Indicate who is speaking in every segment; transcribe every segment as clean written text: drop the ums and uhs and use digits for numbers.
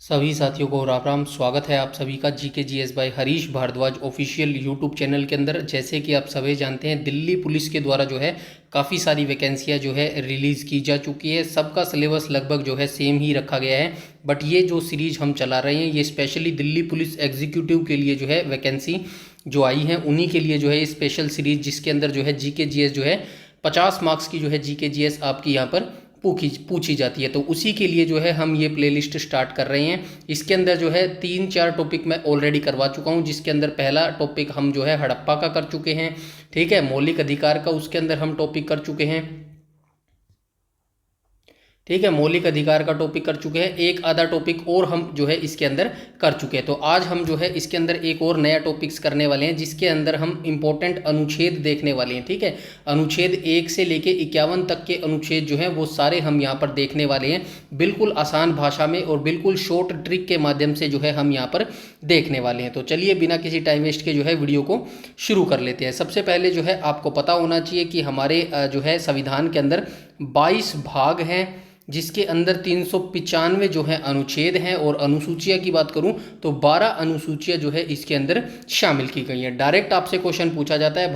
Speaker 1: सभी साथियों को राम राम। स्वागत है आप सभी का GK GS by Harish Bhardwaj official YouTube channel के अंदर। जैसे कि आप सभी जानते हैं, दिल्ली पुलिस के द्वारा जो है काफ़ी सारी वैकेंसियां जो है रिलीज़ की जा चुकी है। सबका सिलेबस लगभग जो है सेम ही रखा गया है, बट ये जो सीरीज हम चला रहे हैं ये स्पेशली दिल्ली पुलिस एग्जीक्यूटिव के लिए जो है वैकेंसी जो आई है उन्हीं के लिए जो है स्पेशल सीरीज, जिसके अंदर जो है जीके जीएस जो है 50 मार्क्स की जो है जीके जीएस आपकी यहाँ पर पूछी जाती है। तो उसी के लिए जो है हम ये प्लेलिस्ट स्टार्ट कर रहे हैं। इसके अंदर जो है 3-4 टॉपिक मैं ऑलरेडी करवा चुका हूँ, जिसके अंदर पहला टॉपिक हम जो है हड़प्पा का कर चुके हैं, ठीक है। मौलिक अधिकार का उसके अंदर हम टॉपिक कर चुके हैं, ठीक है। मौलिक अधिकार का टॉपिक कर चुके हैं। एक आधा टॉपिक और हम जो है इसके अंदर कर चुके हैं। तो आज हम जो है इसके अंदर एक और नया टॉपिक्स करने वाले हैं, जिसके अंदर हम इंपॉर्टेंट अनुच्छेद देखने वाले हैं, ठीक है। अनुच्छेद 1 से लेके 51 तक के अनुच्छेद जो हैं वो सारे हम यहाँ पर देखने वाले हैं, बिल्कुल आसान भाषा में और बिल्कुल शॉर्ट ट्रिक के माध्यम से जो है हम यहाँ पर देखने वाले हैं। तो चलिए बिना किसी टाइम वेस्ट के जो है वीडियो को शुरू कर लेते हैं। सबसे पहले जो है आपको पता होना चाहिए कि हमारे जो है संविधान के अंदर 22 भाग हैं, जिसके अंदर 395 जो है अनुच्छेद हैं, और अनुसूचियाँ की बात करूं तो 12 अनुसूचियाँ जो है इसके अंदर शामिल की गई हैं। डायरेक्ट आपसे क्वेश्चन पूछा जाता है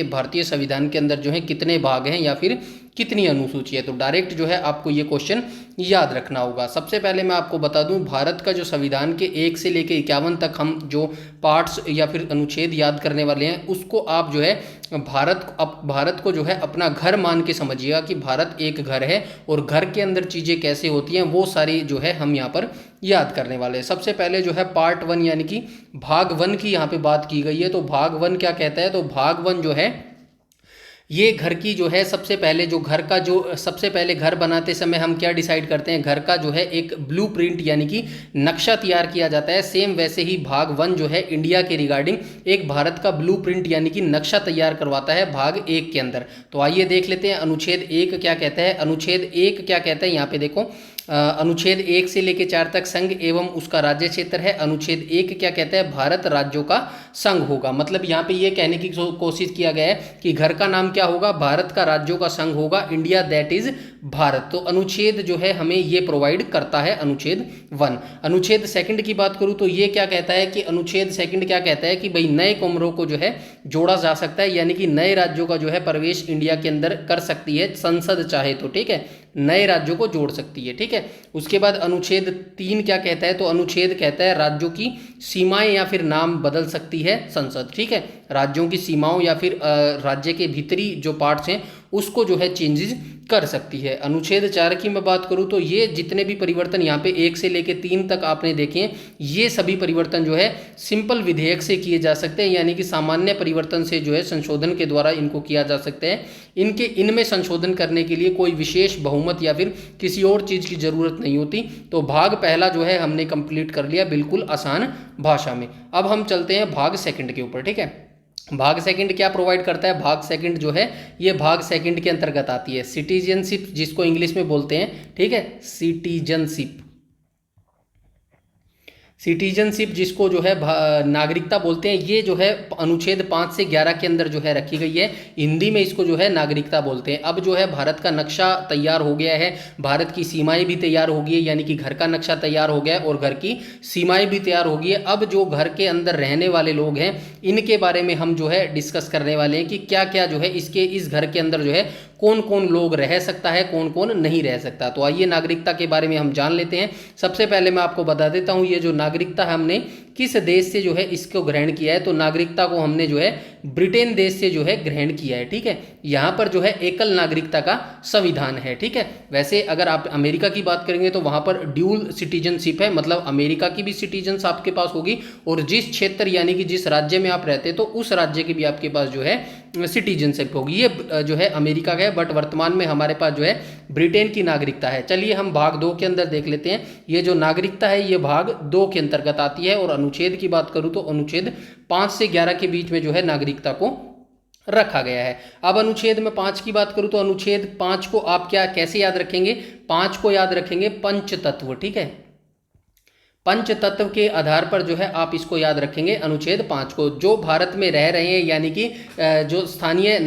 Speaker 1: भारतीय संविधान के अंदर जो है कितने भाग हैं या फिर कितनी अनुसूची है, तो डायरेक्ट जो है आपको ये क्वेश्चन याद रखना होगा। सबसे पहले मैं आपको बता दूं, भारत का जो संविधान के 1 से लेकर 51 तक हम जो पार्ट्स या फिर अनुच्छेद याद करने वाले हैं, उसको आप जो है भारत को जो है अपना घर मान के समझिएगा कि भारत एक घर है, और घर के अंदर चीज़ें कैसे होती हैं वो सारी जो है हम यहाँ पर याद करने वाले हैं। सबसे पहले जो है पार्ट 1 यानी कि भाग 1 की यहाँ पे बात की गई है। तो भाग 1 क्या कहता है, तो भाग 1 जो है ये घर की जो है सबसे पहले जो घर का जो सबसे पहले घर बनाते समय हम क्या डिसाइड करते हैं, घर का जो है एक ब्लूप्रिंट यानी कि नक्शा तैयार किया जाता है। सेम वैसे ही भाग 1 जो है इंडिया के रिगार्डिंग एक भारत का ब्लूप्रिंट यानी कि नक्शा तैयार करवाता है भाग 1 के अंदर। तो आइए देख लेते हैं अनुच्छेद 1 क्या कहता है। अनुच्छेद 1 क्या कहता है, यहाँ पे देखो अनुच्छेद 1 से लेकर 4 तक संघ एवं उसका राज्य क्षेत्र है। अनुच्छेद 1 क्या कहता है, भारत राज्यों का संघ होगा। मतलब यहाँ पे ये कहने की कोशिश किया गया है कि घर का नाम क्या होगा, भारत का राज्यों का संघ होगा, इंडिया दैट इज भारत। तो अनुच्छेद जो है हमें ये प्रोवाइड करता है, अनुच्छेद 1। अनुच्छेद 2 की बात करूँ तो ये क्या कहता है कि अनुच्छेद 2 क्या कहता है कि भाई नए कोमरों को जो है जोड़ा जा सकता है, यानी कि नए राज्यों का जो है प्रवेश इंडिया के अंदर कर सकती है संसद चाहे तो, ठीक है, नए राज्यों को जोड़ सकती है, ठीक है। उसके बाद अनुच्छेद 3 क्या कहता है, तो अनुच्छेद कहता है राज्यों की सीमाएं या फिर नाम बदल सकती है संसद, ठीक है। राज्यों की सीमाओं या फिर राज्य के भीतरी जो पार्ट्स हैं उसको जो है चेंजेस कर सकती है। अनुच्छेद 4 की मैं बात करूं तो ये जितने भी परिवर्तन यहाँ पे 1 से लेकर 3 तक आपने देखे हैं, ये सभी परिवर्तन जो है सिंपल विधेयक से किए जा सकते हैं, यानी कि सामान्य परिवर्तन से जो है संशोधन के द्वारा इनको किया जा सकता है। इनमें संशोधन करने के लिए कोई विशेष बहुमत या फिर किसी और चीज़ की जरूरत नहीं होती। तो भाग पहला जो है हमने कंप्लीट कर लिया बिल्कुल आसान भाषा में। अब हम चलते हैं भाग 2 के ऊपर, ठीक है। भाग 2 क्या प्रोवाइड करता है, भाग 2 जो है ये भाग 2 के अंतर्गत आती है सिटीजनशिप, जिसको इंग्लिश में बोलते हैं, ठीक है, सिटीजनशिप जिसको जो है नागरिकता बोलते हैं। ये जो है अनुच्छेद 5 से 11 के अंदर जो है रखी गई है। हिंदी में इसको जो है नागरिकता बोलते हैं। अब जो है भारत का नक्शा तैयार हो गया है, भारत की सीमाएं भी तैयार हो गई है, यानी कि घर का नक्शा तैयार हो गया है और घर की सीमाएं भी तैयार हो गई है। अब जो घर के अंदर रहने वाले लोग हैं इनके बारे में हम जो है डिस्कस करने वाले हैं कि क्या क्या जो है इस घर के अंदर जो है कौन कौन लोग रह सकता है, कौन कौन नहीं रह सकता। तो आइए नागरिकता के बारे में हम जान लेते हैं। सबसे पहले मैं आपको बता देता हूँ ये जो नागरिकता है हमने किस देश से जो है इसको ग्रहण किया है, तो नागरिकता को हमने जो है ब्रिटेन देश से जो है ग्रहण किया है, ठीक है। यहाँ पर जो है एकल नागरिकता का संविधान है, ठीक है। वैसे अगर आप अमेरिका की बात करेंगे तो वहाँ पर ड्यूल सिटीजनशिप है, मतलब अमेरिका की भी सिटीजन्स आपके पास होगी, और जिस क्षेत्र यानी कि जिस राज्य में आप रहते तो उस राज्य की भी आपके पास जो है सिटीजनशिप होगी। ये जो है अमेरिका का है, बट वर्तमान में हमारे पास जो है ब्रिटेन की नागरिकता है। चलिए हम भाग 2 के अंदर देख लेते हैं। ये जो नागरिकता है ये भाग 2 के अंतर्गत आती है, और अनुच्छेद की बात करूं तो अनुच्छेद 5 से 11 के बीच में जो है नागरिकता को रखा गया है। अब अनुच्छेद में 5 की बात करूं तो अनुच्छेद 5 को आप क्या कैसे याद रखेंगे, 5 को याद रखेंगे पंच तत्व, ठीक है। पंच तत्व के आधार पर जो है आप इसको याद रखेंगे अनुच्छेद 5 को। जो भारत में रह रहे हैं यानी कि जो स्थानीय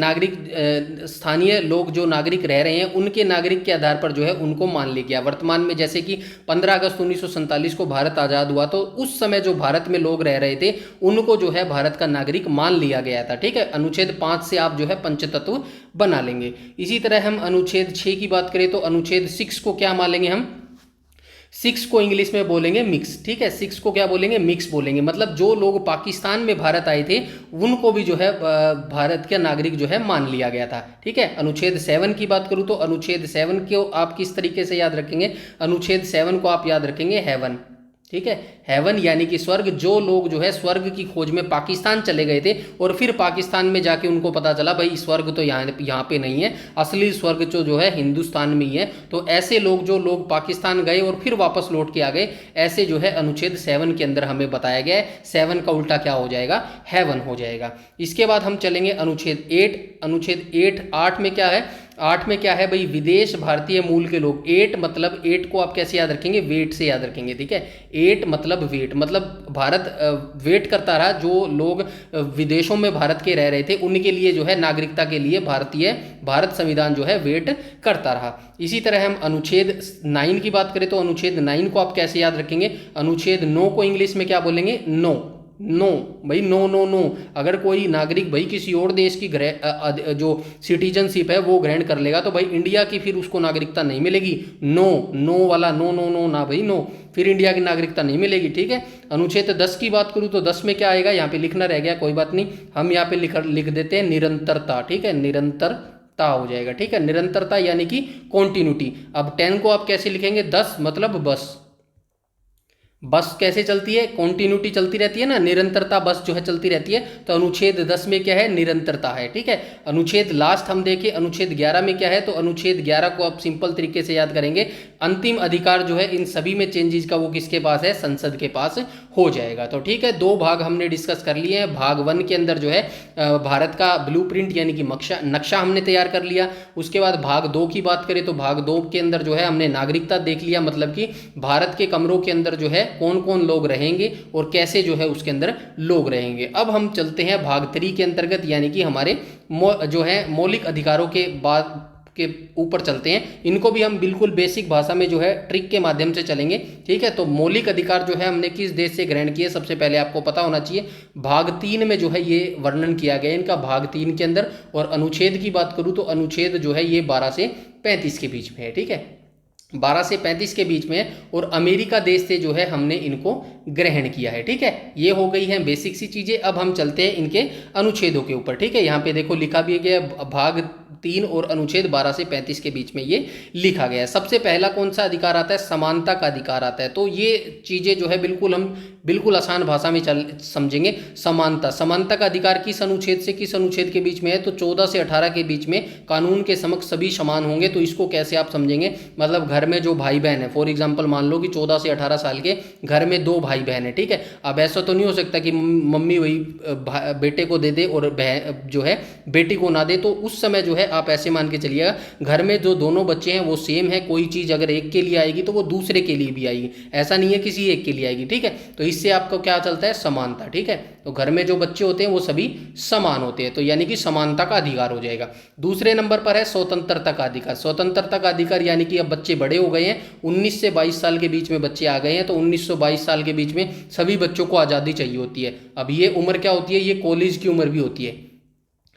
Speaker 1: लोग जो नागरिक रह रहे हैं उनके नागरिक के आधार पर जो है उनको मान लिया गया। वर्तमान में जैसे कि 15 अगस्त 1947 को भारत आज़ाद हुआ तो उस समय जो भारत में लोग रह रहे थे उनको जो है भारत का नागरिक मान लिया गया था। ठीक है, अनुच्छेद 5 से आप जो है पंचतत्व बना लेंगे। इसी तरह हम अनुच्छेद 6 की बात करें तो अनुच्छेद 6 को क्या मान लेंगे हम? 6 को इंग्लिश में बोलेंगे मिक्स। ठीक है, 6 को क्या बोलेंगे? मिक्स बोलेंगे। मतलब जो लोग पाकिस्तान में भारत आए थे उनको भी जो है भारत के नागरिक जो है मान लिया गया था। ठीक है, अनुच्छेद 7 की बात करूं तो अनुच्छेद 7 को आप किस तरीके से याद रखेंगे? अनुच्छेद 7 को आप याद रखेंगे हेवन। ठीक है, हेवन यानी कि स्वर्ग। जो लोग जो है स्वर्ग की खोज में पाकिस्तान चले गए थे और फिर पाकिस्तान में जाके उनको पता चला भाई स्वर्ग तो यहाँ पे नहीं है, असली स्वर्ग जो है हिंदुस्तान में ही है, तो ऐसे लोग जो लोग पाकिस्तान गए और फिर वापस लौट के आ गए, ऐसे जो है अनुच्छेद 7 के अंदर हमें बताया गया है। 7 का उल्टा क्या हो जाएगा? हेवन हो जाएगा। इसके बाद हम चलेंगे अनुच्छेद 8। अनुच्छेद 8 में क्या है? 8 में क्या है भाई? विदेश भारतीय मूल के लोग। 8 मतलब 8 को आप कैसे याद रखेंगे? वेट से याद रखेंगे। ठीक है, 8 मतलब वेट, मतलब भारत वेट करता रहा। जो लोग विदेशों में भारत के रह रहे थे उनके लिए जो है नागरिकता के लिए भारत संविधान जो है वेट करता रहा। इसी तरह हम अनुच्छेद 9 की बात करें तो अनुच्छेद 9 को आप कैसे याद रखेंगे? अनुच्छेद 9 को इंग्लिश में क्या बोलेंगे? नो। नो भाई, नो नो नो। अगर कोई नागरिक भाई किसी और देश की जो सिटीजनशिप है वो ग्रहण कर लेगा तो भाई इंडिया की फिर उसको नागरिकता नहीं मिलेगी। नो, नो वाला नो नो नो ना भाई, नो, फिर इंडिया की नागरिकता नहीं मिलेगी। ठीक है, अनुच्छेद 10 की बात करूँ तो 10 में क्या आएगा? यहाँ पे लिखना रह गया, कोई बात नहीं, हम यहाँ पे लिख देते हैं निरंतरता। ठीक है, निरंतरता हो जाएगा। ठीक है, निरंतरता यानी कि कॉन्टिन्यूटी। अब 10 को आप कैसे लिखेंगे? 10 मतलब बस। बस कैसे चलती है? कॉन्टिन्यूटी चलती रहती है ना, निरंतरता बस जो है चलती रहती है। तो अनुच्छेद 10 में क्या है? निरंतरता है। ठीक है, अनुच्छेद लास्ट हम देखें अनुच्छेद 11 में क्या है? तो अनुच्छेद 11 को आप सिंपल तरीके से याद करेंगे, अंतिम अधिकार जो है इन सभी में चेंजेस का वो किसके पास है? संसद के पास हो जाएगा। तो ठीक है, 2 भाग हमने डिस्कस कर लिए हैं। भाग 1 के अंदर जो है भारत का ब्लूप्रिंट यानी कि नक्शा हमने तैयार कर लिया। उसके बाद भाग 2 की बात करें तो भाग 2 के अंदर जो है हमने नागरिकता देख लिया, मतलब कि भारत के कमरों के अंदर जो है कौन कौन लोग रहेंगे और कैसे जो है उसके अंदर लोग रहेंगे। अब हम चलते हैं भाग 3 के अंतर्गत, यानी कि हमारे जो है मौलिक अधिकारों के बाद के ऊपर चलते हैं। इनको भी हम बिल्कुल बेसिक भाषा में जो है ट्रिक के माध्यम से चलेंगे। ठीक है, तो मौलिक अधिकार जो है हमने किस देश से ग्रहण किए सबसे पहले आपको पता होना चाहिए। भाग 3 में जो है ये वर्णन किया गया इनका, भाग 3 के अंदर। और अनुच्छेद की बात करूं तो अनुच्छेद जो है ये 12 से 35 के बीच में है। ठीक है, 12 से 35 के बीच में, और अमेरिका देश से जो है हमने इनको ग्रहण किया है। ठीक है, ये हो गई हैं बेसिक सी चीज़ें। अब हम चलते हैं इनके अनुच्छेदों के ऊपर। ठीक है, यहाँ पे देखो लिखा भी गया भाग 3 और अनुच्छेद 12 से 35 के बीच में ये लिखा गया है। सबसे पहला कौन सा अधिकार आता है? समानता का अधिकार आता है। तो ये चीज़ें जो है बिल्कुल हम बिल्कुल आसान भाषा में समझेंगे। समानता का अधिकार किस अनुच्छेद से किस अनुच्छेद के बीच में है? तो 14 से 18 के बीच में, कानून के समक्ष सभी समान होंगे। तो इसको कैसे आप समझेंगे? मतलब घर में जो भाई बहन है, फॉर एग्जाम्पल मान लो कि 14 से 18 साल के घर में 2 भाई बहन है। ठीक है, अब ऐसा तो नहीं हो सकता कि मम्मी वही बेटे को दे दे और जो है बेटी को ना दे। तो उस समय जो है आप ऐसे मान के चलिएगा, घर में जो दोनों बच्चे हैं वो सेम है, कोई चीज़ अगर एक के लिए आएगी तो वो दूसरे के लिए भी आएगी, ऐसा नहीं है किसी एक के लिए आएगी। ठीक है, तो इससे आपको क्या चलता है? समानता। ठीक है, तो घर में जो बच्चे होते हैं वो सभी समान होते हैं, तो यानी कि समानता का अधिकार हो जाएगा। दूसरे नंबर पर है स्वतंत्रता का अधिकार। स्वतंत्रता का अधिकार यानी कि अब बच्चे बड़े हो गए हैं, 19 से 22 साल के बीच में बच्चे आ गए हैं, तो 19 से 22 साल के बीच में सभी बच्चों को आज़ादी चाहिए होती है। अब ये उम्र क्या होती है? ये कॉलेज की उम्र भी होती है,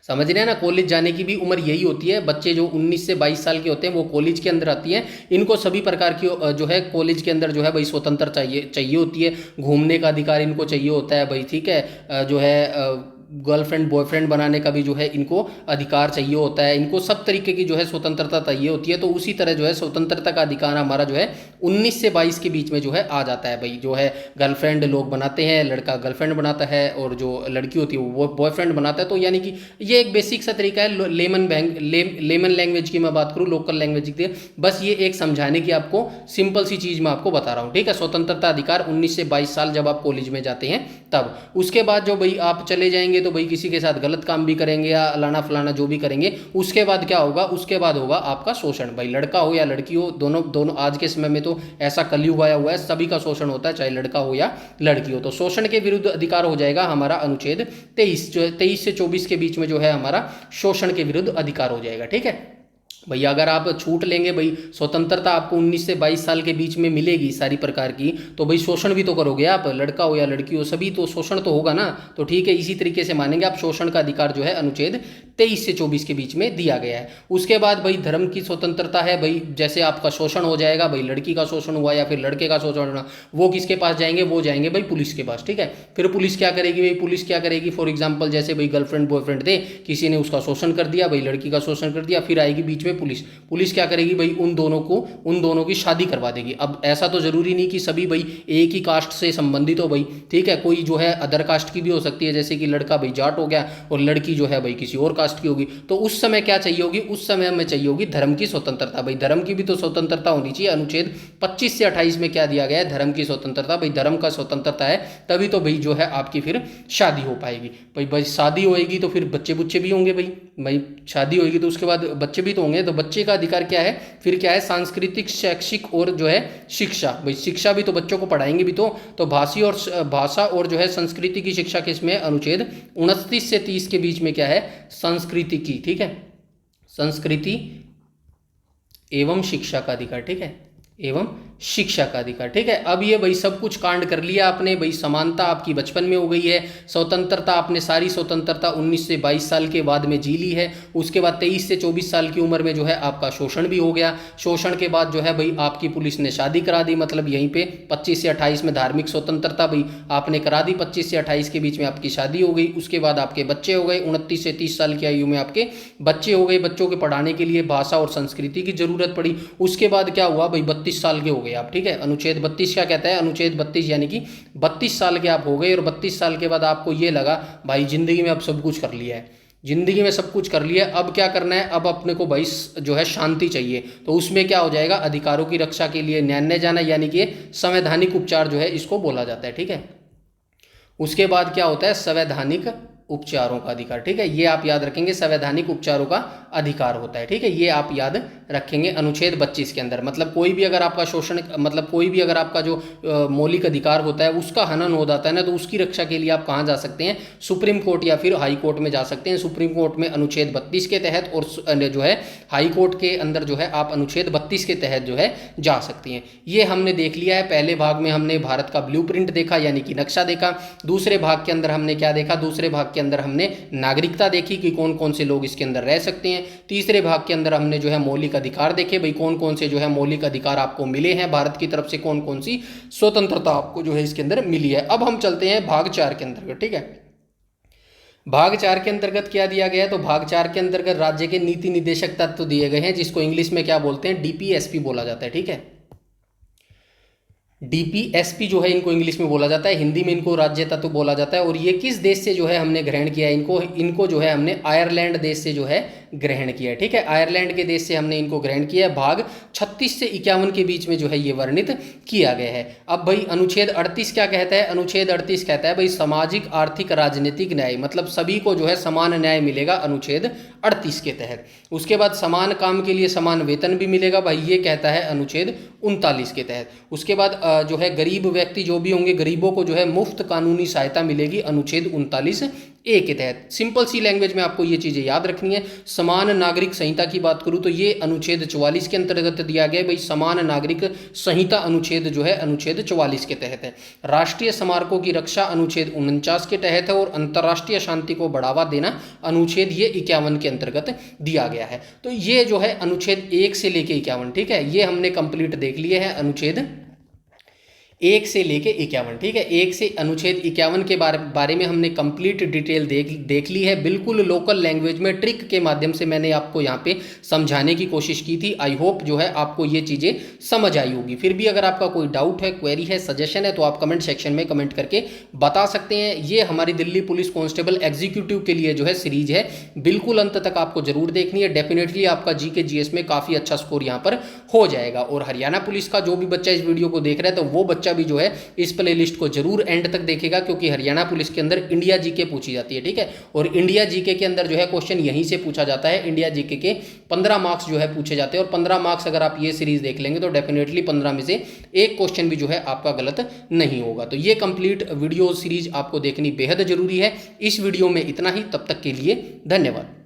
Speaker 1: समझ रहे हैं ना, कॉलेज जाने की भी उम्र यही होती है। बच्चे जो 19 से 22 साल के होते हैं वो कॉलेज के अंदर आती हैं। इनको सभी प्रकार की जो है कॉलेज के अंदर जो है भाई स्वतंत्र चाहिए होती है, घूमने का अधिकार इनको चाहिए होता है भाई। ठीक है, जो है गर्लफ्रेंड बॉयफ्रेंड बनाने का भी जो है इनको अधिकार चाहिए होता है। इनको सब तरीके की जो है स्वतंत्रता चाहिए होती है। तो उसी तरह जो है स्वतंत्रता का अधिकार हमारा जो है 19 से 22 के बीच में जो है आ जाता है भाई। जो है गर्लफ्रेंड लोग बनाते हैं, लड़का गर्लफ्रेंड बनाता है और जो लड़की होती है वो बॉयफ्रेंड बनाता है। तो यानी कि ये एक बेसिक सा तरीका है। लेमन लैंग्वेज की मैं बात करूँ, लोकल लैंग्वेज की, बस ये एक समझाने की आपको सिंपल सी चीज़ मैं आपको बता रहा हूँ। ठीक है, स्वतंत्रता अधिकार 19 से 22 साल जब आप कॉलेज में जाते हैं तब। उसके बाद जो भाई आप चले जाएंगे पिएंगे तो भाई किसी के साथ गलत काम भी करेंगे या अलाना फलाना जो भी करेंगे, उसके बाद क्या होगा, उसके बाद होगा आपका शोषण। भाई लड़का हो या लड़की हो, दोनों दोनों आज के समय में तो ऐसा कलयुग आया हुआ है, सभी का शोषण होता है, चाहे लड़का हो या लड़की हो। तो शोषण के विरुद्ध अधिकार हो जाएगा हमारा अनुच्छेद 23 से 24 के बीच में जो है हमारा शोषण के विरुद्ध अधिकार हो जाएगा। ठीक है भैया, अगर आप छूट लेंगे, भाई स्वतंत्रता आपको 19 से 22 साल के बीच में मिलेगी सारी प्रकार की, तो भाई शोषण भी तो करोगे आप, लड़का हो या लड़की हो सभी तो शोषण तो होगा ना। तो ठीक है, इसी तरीके से मानेंगे आप, शोषण का अधिकार जो है अनुच्छेद 23 से 24 के बीच में दिया गया है। उसके बाद भाई धर्म की स्वतंत्रता है। भाई जैसे आपका शोषण हो जाएगा, भाई लड़की का शोषण हुआ या फिर लड़के का शोषण हुआ, वो किसके पास जाएंगे, वो जाएंगे भाई पुलिस के पास। ठीक है, फिर पुलिस क्या करेगी, भाई पुलिस क्या करेगी, फॉर एग्जाम्पल जैसे भाई गर्लफ्रेंड बॉयफ्रेंड थे, किसी ने उसका शोषण कर दिया, भाई लड़की का शोषण कर दिया, फिर आएगी बीच में पुलिस। पुलिस क्या करेगी भाई, उन दोनों की शादी करवा देगी। अब ऐसा तो जरूरी नहीं कि सभी भाई एक ही कास्ट से संबंधित हो भाई, ठीक है, कोई जो है अदर कास्ट की भी हो सकती है, जैसे कि लड़का भाई जाट हो गया और लड़की जो है भाई किसी और कास्ट की होगी। तो उस समय क्या चाहिए होगी, उस समय हमें चाहिए होगी धर्म की स्वतंत्रता। भाई धर्म की भी तो स्वतंत्रता होनी चाहिए। अनुच्छेद 25 से 28 में क्या दिया गया है, धर्म की स्वतंत्रता। भाई धर्म का स्वतंत्रता है तभी तो भाई जो है आपकी फिर शादी हो पाएगी। भाई शादी होएगी तो फिर बच्चे बुच्चे भी होंगे। भाई शादी होएगी तो उसके बाद बच्चे भी तो होंगे। तो बच्चे का अधिकार क्या है, फिर क्या है, सांस्कृतिक, शैक्षिक और जो है शिक्षा। भाई शिक्षा भी तो बच्चों को पढ़ाएंगे भी तो भाषा और जो है संस्कृति की शिक्षा किसमें, अनुच्छेद 29 से 30 के बीच में क्या है, संस्कृति की। ठीक है, संस्कृति एवं शिक्षा का अधिकार। ठीक है, एवं शिक्षा का अधिकार। ठीक है, अब ये भाई सब कुछ कांड कर लिया आपने। भाई समानता आपकी बचपन में हो गई है, स्वतंत्रता आपने सारी स्वतंत्रता 19 से 22 साल के बाद में जी ली है। उसके बाद 23 से 24 साल की उम्र में जो है आपका शोषण भी हो गया। शोषण के बाद जो है भाई आपकी पुलिस ने शादी करा दी, मतलब यहीं पे 25 से 28 में धार्मिक स्वतंत्रता भाई आपने करा दी, 25 से 28 के बीच में आपकी शादी हो गई। उसके बाद आपके बच्चे हो गए, 29 से 30 साल की आयु में आपके बच्चे हो गए। बच्चों के पढ़ाने के लिए भाषा और संस्कृति की जरूरत पड़ी। उसके बाद क्या हुआ भाई, 32 साल के हो गए आप। ठीक है, अनुच्छेद 32 क्या कहता है, अनुच्छेद 32 यानी कि 32 साल के आप हो गए और 32 साल के बाद आपको ये लगा भाई जिंदगी में अब सब कुछ कर लिया है, जिंदगी में सब कुछ कर लिया, अब क्या करना है, अब अपने को भाई जो है शांति चाहिए। तो उसमें क्या हो जाएगा, अधिकारों की रक्षा के लिए न्याय जाना, यानी कि संवैधानिक उपचार जो है इसको बोला जाता है। ठीक है, उसके बाद क्या होता है, संवैधानिक उपचारों का अधिकार। ठीक है, ये आप याद रखेंगे, संवैधानिक उपचारों का अधिकार होता है। ठीक है, ये आप याद रखेंगे अनुच्छेद 25 के अंदर। मतलब कोई भी अगर आपका शोषण, मतलब कोई भी अगर आपका जो मौलिक अधिकार होता है उसका हनन हो जाता है ना, तो उसकी रक्षा के लिए आप कहाँ जा सकते हैं, सुप्रीम कोर्ट या फिर हाई कोर्ट में जा सकते हैं। सुप्रीम कोर्ट में अनुच्छेद 32 के तहत और जो है हाई कोर्ट के अंदर जो है आप अनुच्छेद 32 के तहत जो है जा सकती हैं। ये हमने देख लिया है। पहले भाग में हमने भारत का ब्लूप्रिंट देखा, यानी कि नक्शा देखा। दूसरे भाग के अंदर हमने क्या देखा, दूसरे भाग के अंदर हमने नागरिकता देखी कि कौन कौन से लोग इसके अंदर रह सकते हैं। तीसरे भाग के अंदर हमने जो है मौलिक अधिकार देखे, भाई कौन कौन से जो है मौलिक अधिकार आपको मिले हैं भारत की तरफ से, कौन कौन सी स्वतंत्रता आपको जो है इसके अंदर मिली है। अब हम चलते हैं भाग 4 के अंतर्गत। ठीक है, भाग 4 के अंतर्गत क्या दिया गया है, तो भाग 4 के अंतर्गत राज्य के नीति निदेशक तत्व दिए गए हैं, जिसको इंग्लिश में क्या बोलते हैं, डीपीएसपी बोला जाता है। ठीक है, डीपीएसपी जो है इनको इंग्लिश में बोला जाता है, हिंदी में इनको राज्य तत्व बोला जाता है। और ये किस देश से जो है हमने ग्रहण किया है, इनको जो है हमने आयरलैंड देश से जो है ग्रहण किया है। ठीक है, आयरलैंड के देश से हमने इनको ग्रहण किया है। भाग 36 से 51 के बीच में जो है ये वर्णित किया गया है। अब भाई अनुच्छेद 38 क्या कहता है, अनुच्छेद 38 कहता है भाई सामाजिक, आर्थिक, राजनीतिक न्याय, मतलब सभी को जो है समान न्याय मिलेगा अनुच्छेद 38 के तहत। उसके बाद समान काम के लिए समान वेतन भी मिलेगा, भाई ये कहता है अनुच्छेद 39 के तहत। उसके बाद जो है गरीब व्यक्ति जो भी होंगे, गरीबों को जो है मुफ्त कानूनी सहायता मिलेगी अनुच्छेद 39A के तहत। सिंपल सी लैंग्वेज में आपको ये चीज़ें याद रखनी है। समान नागरिक संहिता की बात करूँ तो ये अनुच्छेद 44 के अंतर्गत दिया गया है। भाई समान नागरिक संहिता अनुच्छेद जो है अनुच्छेद 44 के तहत है। राष्ट्रीय स्मारकों की रक्षा अनुच्छेद 49 के तहत है। और अंतर्राष्ट्रीय शांति को बढ़ावा देना अनुच्छेद ये 51 के अंतर्गत दिया गया है। तो ये जो है अनुच्छेद 1 से लेके 51, ठीक है, ये हमने कंप्लीट देख लिए हैं अनुच्छेद 1 से लेके 51। ठीक है, 1 से अनुच्छेद 51 के बारे में हमने कंप्लीट डिटेल देख ली है। बिल्कुल लोकल लैंग्वेज में ट्रिक के माध्यम से मैंने आपको यहाँ पे समझाने की कोशिश की थी। आई होप जो है आपको ये चीज़ें समझ आई होगी। फिर भी अगर आपका कोई डाउट है, क्वेरी है, सजेशन है, तो आप कमेंट सेक्शन में कमेंट करके बता सकते हैं। ये हमारी दिल्ली पुलिस कांस्टेबल एग्जीक्यूटिव के लिए जो है सीरीज है, बिल्कुल अंत तक आपको जरूर देखनी है। डेफिनेटली आपका जीके जीएस में काफ़ी अच्छा स्कोर यहाँ पर हो जाएगा। और हरियाणा पुलिस का जो भी बच्चा इस वीडियो को देख रहा है, तो वो बच्चा बच्चा भी जो है इस प्लेलिस्ट को जरूर एंड तक देखेगा, क्योंकि हरियाणा पुलिस के अंदर इंडिया जीके पूछी जाती है, ठीक है। और इंडिया जीके के अंदर जो है क्वेश्चन यहीं से पूछा जाता है। इंडिया जीके के 15 मार्क्स जो है पूछे जाते हैं, और 15 मार्क्स अगर आप ये सीरीज देख लेंगे तो डेफिनेटली 15 में से एक क्वेश्चन भी जो है आपका गलत नहीं होगा। तो ये कंप्लीट वीडियो सीरीज आपको देखनी बेहद जरूरी है। इस वीडियो में इतना ही, तब तक के लिए धन्यवाद।